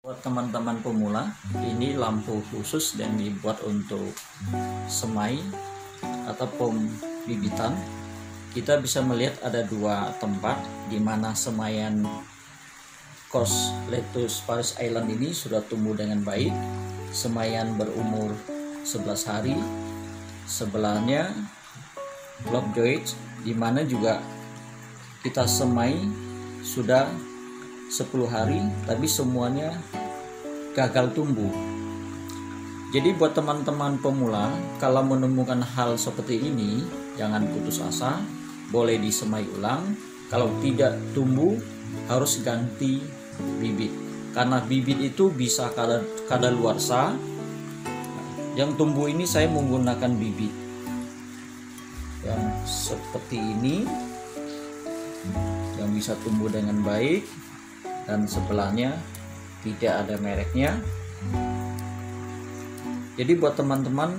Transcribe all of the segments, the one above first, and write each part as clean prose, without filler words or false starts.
Buat teman-teman pemula, ini lampu khusus yang dibuat untuk semai atau pembibitan. Kita bisa melihat ada dua tempat di mana semaian Coleus Paris Island ini sudah tumbuh dengan baik. Semaian berumur 11 hari. Sebelahnya Lovejoy, di mana juga kita semai sudah 10 hari, tapi semuanya gagal tumbuh. Jadi buat teman-teman pemula, kalau menemukan hal seperti ini, jangan putus asa, boleh disemai ulang. Kalau tidak tumbuh, harus ganti bibit. Karena bibit itu bisa kadaluarsa. Yang tumbuh ini saya menggunakan bibit yang seperti ini, yang bisa tumbuh dengan baik, dan sebelahnya tidak ada mereknya. Jadi buat teman-teman,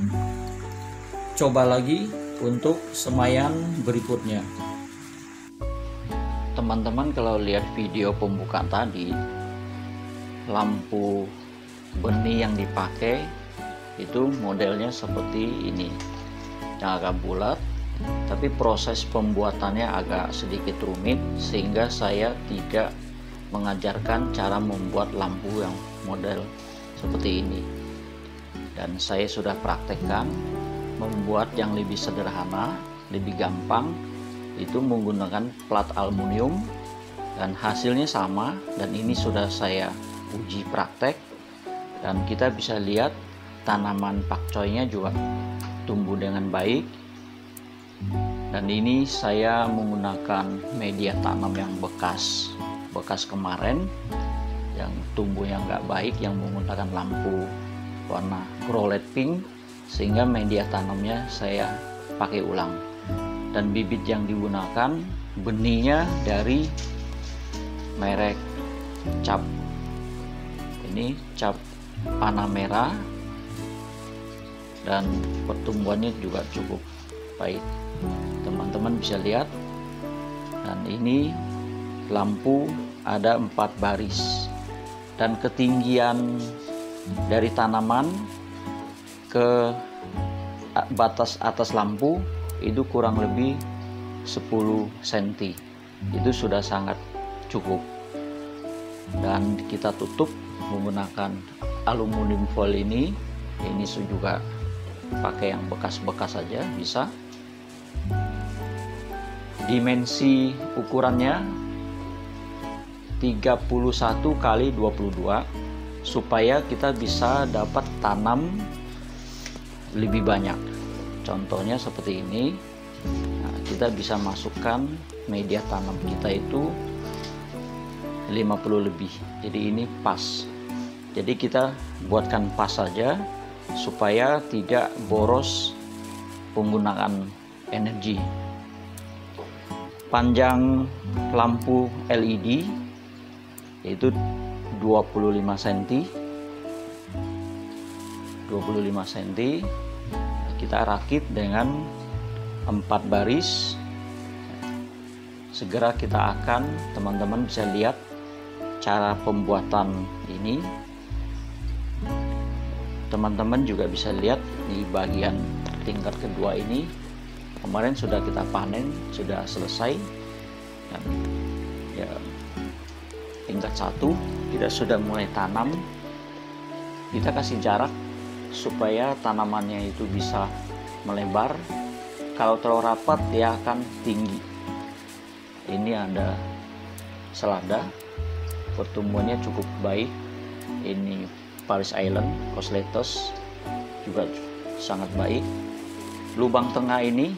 coba lagi untuk semaian berikutnya. Teman-teman kalau lihat video pembukaan tadi, lampu benih yang dipakai itu modelnya seperti ini, yang agak bulat, tapi proses pembuatannya agak sedikit rumit, sehingga saya tidak mengajarkan cara membuat lampu yang model seperti ini. Dan saya sudah praktekkan membuat yang lebih sederhana, lebih gampang, itu menggunakan plat aluminium, dan hasilnya sama. Dan ini sudah saya uji praktek, dan kita bisa lihat tanaman pakcoynya juga tumbuh dengan baik. Dan ini saya menggunakan media tanam yang bekas kemarin, yang tumbuhnya nggak baik, yang menggunakan lampu warna crowlet pink, sehingga media tanamnya saya pakai ulang. Dan bibit yang digunakan benihnya dari merek cap, ini cap Panamera, dan pertumbuhannya juga cukup baik, teman-teman bisa lihat. Dan ini lampu ada 4 baris, dan ketinggian dari tanaman ke batas atas lampu itu kurang lebih 10 cm. Itu sudah sangat cukup. Dan kita tutup menggunakan aluminium foil ini juga pakai yang bekas-bekas saja bisa. Dimensi ukurannya 31 kali 22, supaya kita bisa dapat tanam lebih banyak. Contohnya seperti ini. Nah, kita bisa masukkan media tanam kita itu 50 lebih. Jadi ini pas. Jadi kita buatkan pas saja supaya tidak boros penggunaan energi. Panjang lampu LED yaitu 25 cm. Kita rakit dengan 4 baris. Segera kita akan, teman-teman bisa lihat cara pembuatan ini. Teman-teman juga bisa lihat di bagian tingkat kedua ini, kemarin sudah kita panen, sudah selesai. Dan ya, tingkat 1 kita sudah mulai tanam. Kita kasih jarak supaya tanamannya itu bisa melebar. Kalau terlalu rapat dia akan tinggi. Ini ada selada, pertumbuhannya cukup baik. Ini Paris Island Coleus juga sangat baik. Lubang tengah ini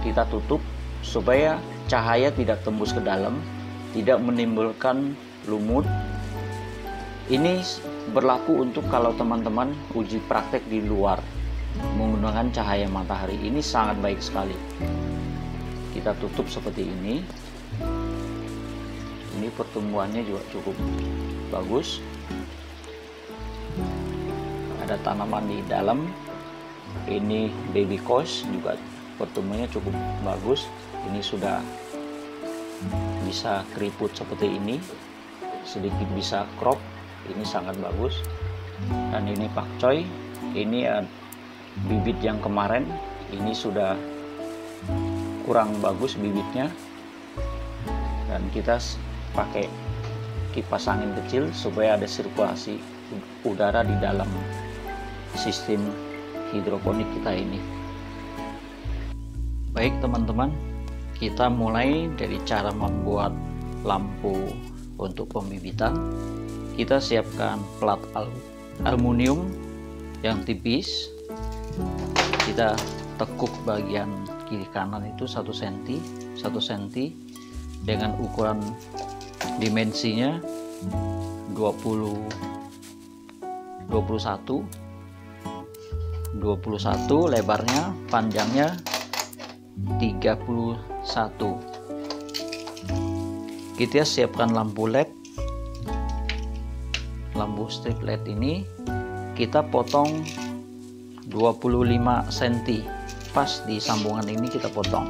kita tutup supaya cahaya tidak tembus ke dalam, tidak menimbulkan lumut. Ini berlaku untuk kalau teman-teman uji praktek di luar menggunakan cahaya matahari. Ini sangat baik sekali. Kita tutup seperti ini. Ini pertumbuhannya juga cukup bagus. Ada tanaman di dalam. Ini baby coleus juga pertumbuhannya cukup bagus. Ini sudah bisa keriput seperti ini, sedikit bisa crop. ini sangat bagus. Dan ini pakcoy, ini bibit yang kemarin, ini sudah kurang bagus bibitnya, dan kita pakai kipas angin kecil supaya ada sirkulasi udara di dalam sistem hidroponik kita ini. Baik teman-teman, kita mulai dari cara membuat lampu untuk pembibitan. Kita siapkan plat aluminium yang tipis, kita tekuk bagian kiri kanan itu 1 cm dengan ukuran dimensinya 21, lebarnya, panjangnya 31. Kita siapkan lampu LED, lampu strip LED ini kita potong 25 cm, pas di sambungan ini kita potong,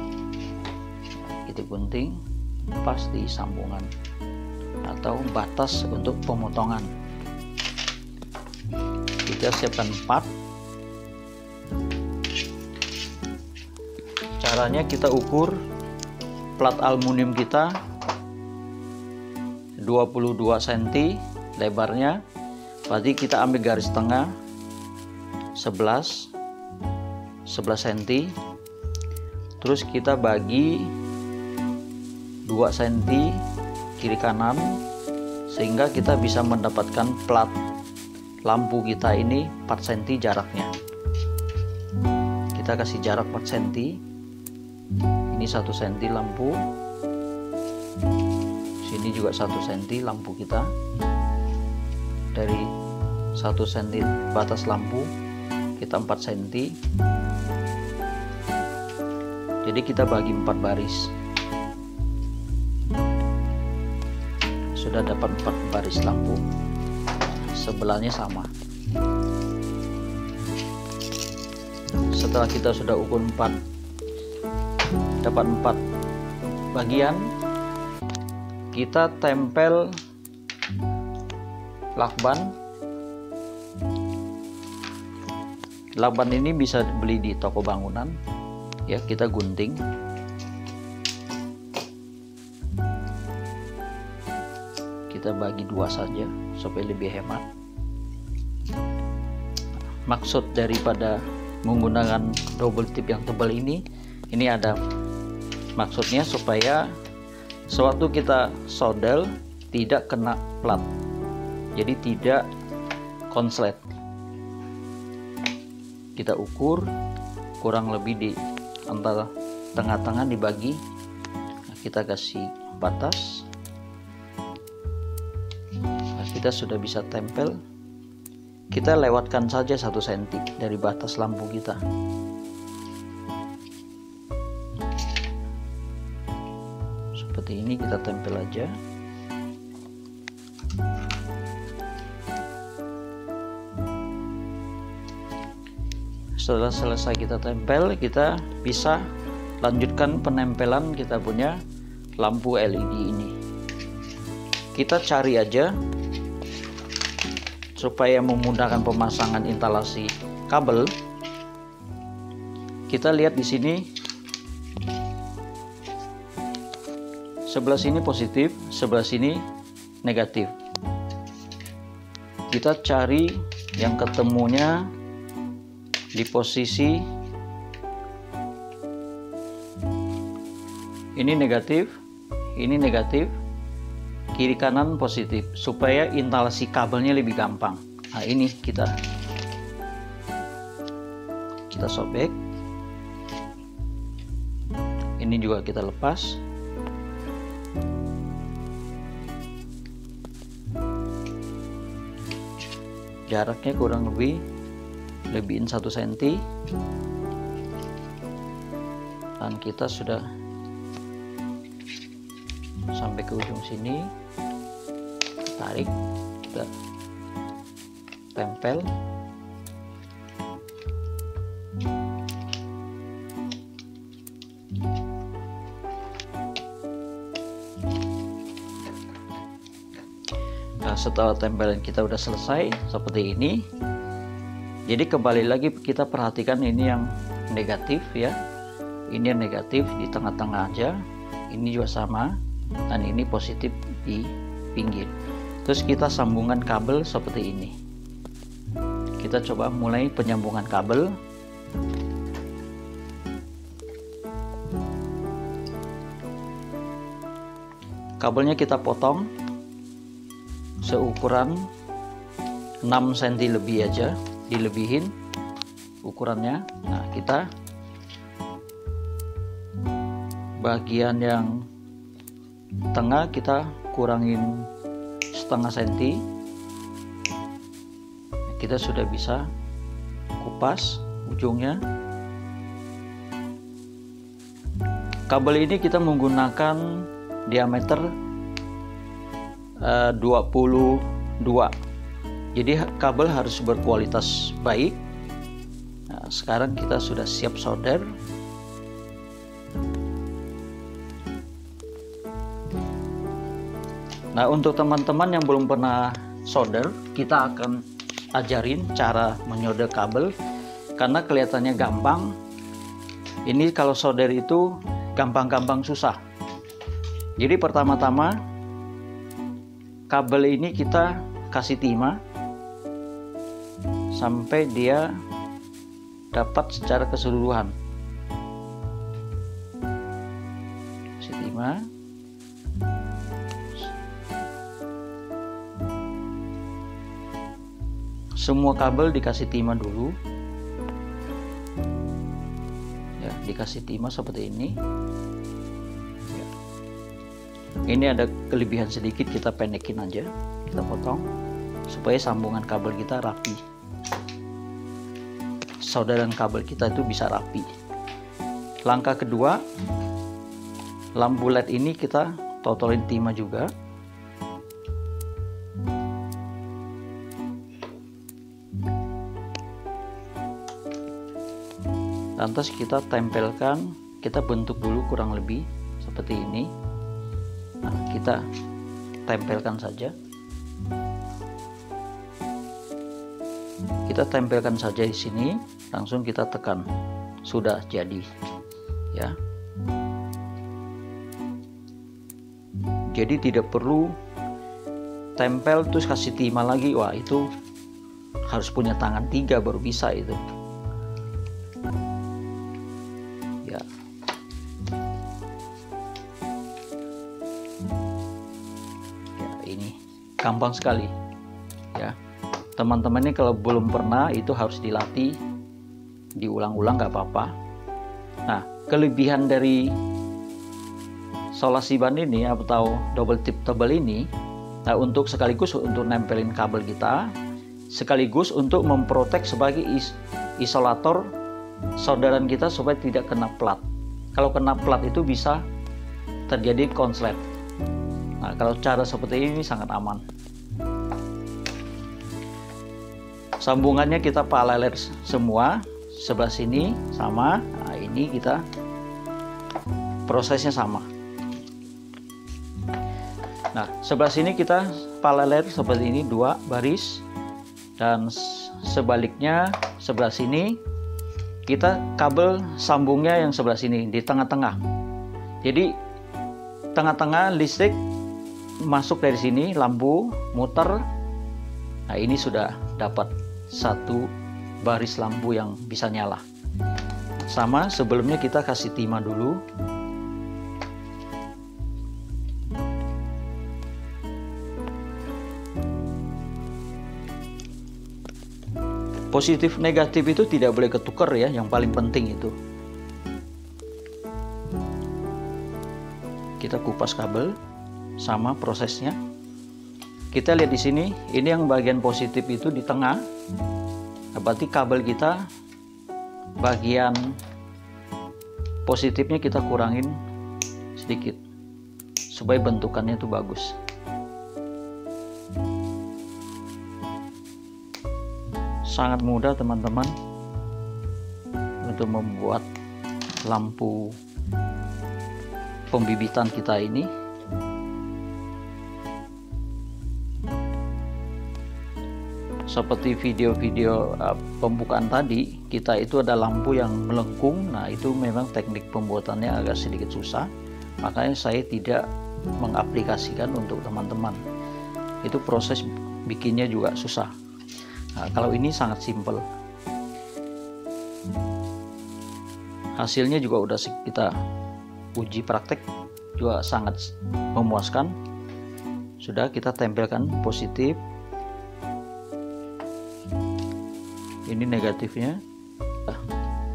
kita gunting pas di sambungan atau batas untuk pemotongan. Kita siapkan 4. Caranya kita ukur plat aluminium kita 22 cm lebarnya, berarti kita ambil garis tengah 11 cm, terus kita bagi 2 cm kiri kanan sehingga kita bisa mendapatkan plat lampu kita ini 4 cm jaraknya. Kita kasih jarak 4 cm, ini 1 cm lampu, sini juga 1 cm lampu kita. Dari 1 cm batas lampu kita 4 cm, jadi kita bagi 4 baris, sudah dapat 4 baris lampu, sebelahnya sama. Setelah kita sudah ukur 4, dapat 4 bagian, kita tempel lakban. Lakban ini bisa beli di toko bangunan ya, kita gunting. Kita bagi 2 saja supaya lebih hemat. Maksud daripada menggunakan double tip yang tebal ini ada maksudnya supaya sewaktu kita solder tidak kena plat, jadi tidak konslet. Kita ukur kurang lebih di antara tengah-tengah dibagi, kita kasih batas. Nah, kita sudah bisa tempel. Kita lewatkan saja 1 cm dari batas lampu kita. Seperti ini kita tempel aja. Setelah selesai kita tempel, kita bisa lanjutkan penempelan kita punya lampu LED ini. Kita cari aja supaya memudahkan pemasangan instalasi kabel. Kita lihat di sini, sebelah sini positif, sebelah sini negatif. Kita cari yang ketemunya di posisi ini negatif, kiri kanan positif, supaya instalasi kabelnya lebih gampang. Nah, ini kita sobek, ini juga kita lepas. Jaraknya kurang lebihin 1 cm, dan kita sudah sampai ke ujung sini. Tarik, kita tempel. Nah, setelah tempelan kita udah selesai seperti ini. Jadi kembali lagi kita perhatikan ini yang negatif ya, ini yang negatif di tengah-tengah aja, ini juga sama, dan ini positif di pinggir. Terus kita sambungkan kabel seperti ini. Kita coba mulai penyambungan kabel. Kabelnya kita potong seukuran 6 cm lebih aja, dilebihin ukurannya. Nah, kita bagian yang tengah kita kurangin setengah senti. Kita sudah bisa kupas ujungnya. Kabel ini kita menggunakan diameter 22, jadi kabel harus berkualitas baik. Nah, sekarang kita sudah siap solder. Nah, untuk teman-teman yang belum pernah solder, kita akan ajarin cara menyolder kabel karena kelihatannya gampang. Ini kalau solder itu gampang-gampang susah. Jadi pertama-tama kabel ini kita kasih timah sampai dia dapat secara keseluruhan. Kasih timah. Semua kabel dikasih timah dulu. Ya, dikasih timah seperti ini. Ini ada kelebihan sedikit, kita pendekin aja, kita potong supaya sambungan kabel kita rapi, solderan kabel kita itu bisa rapi. Langkah kedua, lampu LED ini kita totolin timah juga. Lantas kita tempelkan, kita bentuk dulu kurang lebih seperti ini. Nah, kita tempelkan saja. Kita tempelkan saja di sini, langsung kita tekan. Sudah jadi. Ya. Jadi tidak perlu tempel terus kasih timah lagi. Wah, itu harus punya tangan 3 baru bisa itu. Ya. Ini gampang sekali ya teman-teman. Ini kalau belum pernah itu harus dilatih, diulang-ulang nggak apa-apa. Nah, kelebihan dari solasi ban ini atau double tip tebal ini, nah, untuk sekaligus untuk nempelin kabel kita, sekaligus untuk memprotek sebagai isolator solderan kita supaya tidak kena plat. Kalau kena plat itu bisa terjadi konslet. Nah, kalau cara seperti ini sangat aman. Sambungannya kita paralel semua, sebelah sini sama. Nah, ini kita prosesnya sama. Nah, sebelah sini kita paralel seperti ini, 2 baris, dan sebaliknya sebelah sini kita kabel sambungnya yang sebelah sini di tengah-tengah. Jadi tengah-tengah listrik masuk dari sini, lampu muter. Nah, ini sudah dapat 1 baris lampu yang bisa nyala. Sama, sebelumnya kita kasih timah dulu. Positif negatif itu tidak boleh ketukar ya, yang paling penting itu. Kita kupas kabel, sama prosesnya. Kita lihat di sini, ini yang bagian positif itu di tengah. Berarti kabel kita bagian positifnya kita kurangin sedikit supaya bentukannya itu bagus. Sangat mudah teman-teman untuk membuat lampu pembibitan kita ini. seperti video-video pembukaan tadi, kita itu ada lampu yang melengkung. Nah, itu memang teknik pembuatannya agak sedikit susah, makanya saya tidak mengaplikasikan untuk teman-teman. Itu proses bikinnya juga susah. Nah, kalau ini sangat simpel. Hasilnya juga udah kita uji praktek, juga sangat memuaskan. Sudah kita tempelkan positif, ini negatifnya,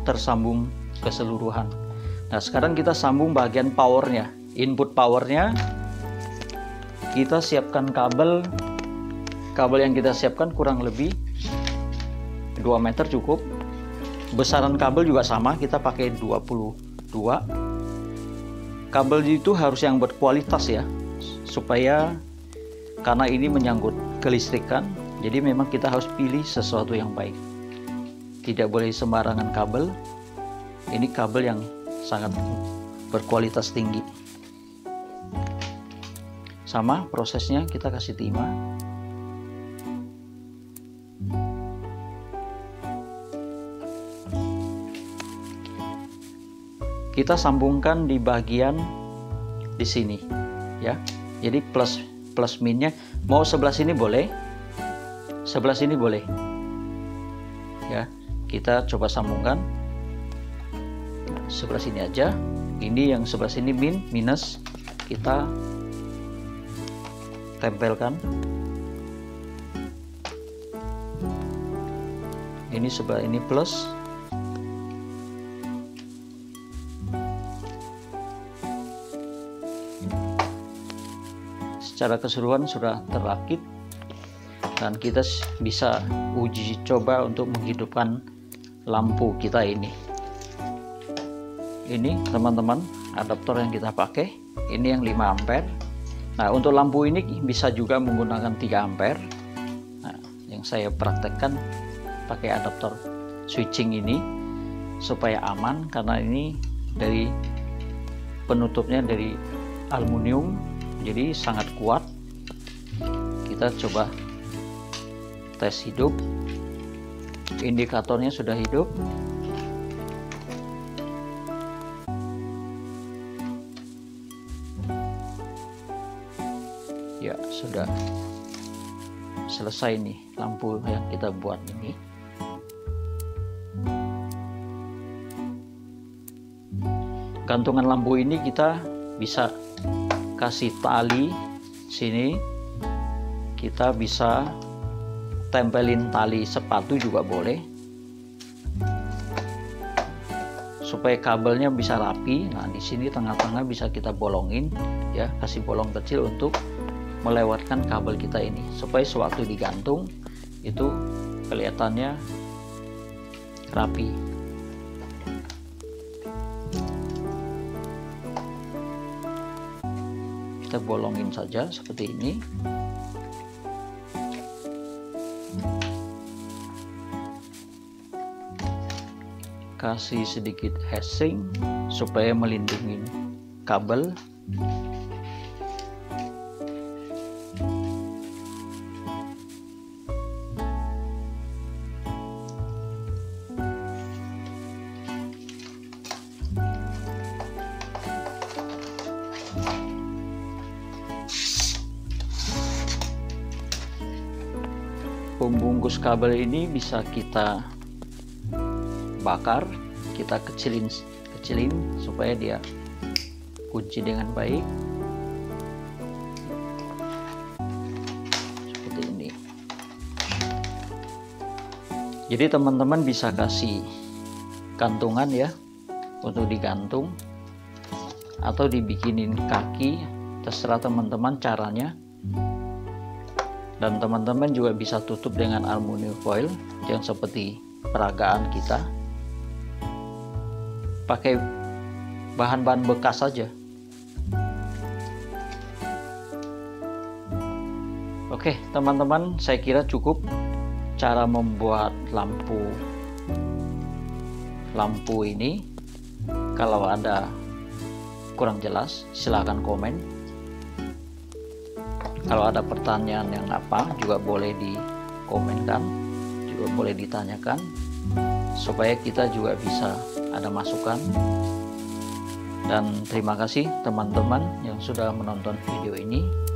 tersambung keseluruhan. Nah, sekarang kita sambung bagian powernya, input powernya. Kita siapkan kabel yang kita siapkan kurang lebih 2 meter cukup. Besaran kabel juga sama, kita pakai 22. Kabel itu harus yang berkualitas ya, supaya karena ini menyangkut kelistrikan, jadi memang kita harus pilih sesuatu yang baik. Tidak boleh sembarangan kabel. Ini kabel yang sangat berkualitas tinggi. Sama prosesnya, kita kasih timah. Kita sambungkan di bagian di sini ya. Jadi plus minnya mau sebelah sini boleh, sebelah sini boleh ya. Kita coba sambungkan sebelah sini aja. Ini yang sebelah sini minus, kita tempelkan. Ini sebelah ini plus. Secara keseluruhan sudah terrakit, dan kita bisa uji coba untuk menghidupkan lampu kita ini. Ini teman-teman adaptor yang kita pakai, ini yang 5 ampere. Nah, untuk lampu ini bisa juga menggunakan 3 ampere. Nah, yang saya praktekkan pakai adaptor switching ini supaya aman, karena ini dari penutupnya dari aluminium, jadi sangat kuat. Kita coba tes hidup. Indikatornya sudah hidup. Ya, sudah selesai nih lampu yang kita buat ini. Gantungan lampu ini kita bisa kasih tali sini, kita bisa tempelin tali sepatu juga boleh, supaya kabelnya bisa rapi. Nah, di sini tengah-tengah bisa kita bolongin ya, kasih bolong kecil untuk melewatkan kabel kita ini, supaya sewaktu digantung itu kelihatannya rapi. Kita bolongin saja seperti ini. Kasih sedikit hashing supaya melindungi kabel. Pembungkus kabel ini bisa kita bakar, kita kecilin supaya dia kunci dengan baik. Seperti ini. Jadi teman-teman bisa kasih gantungan ya, untuk digantung, atau dibikinin kaki, terserah teman-teman caranya. Dan teman-teman juga bisa tutup dengan aluminium foil yang seperti peragaan kita. Pakai bahan-bahan bekas saja. Oke, teman-teman, saya kira cukup cara membuat lampu ini. Kalau ada kurang jelas, silahkan komen. Kalau ada pertanyaan yang apa juga boleh komenkan, juga boleh ditanyakan supaya kita juga bisa ada masukan. Dan terima kasih teman-teman yang sudah menonton video ini.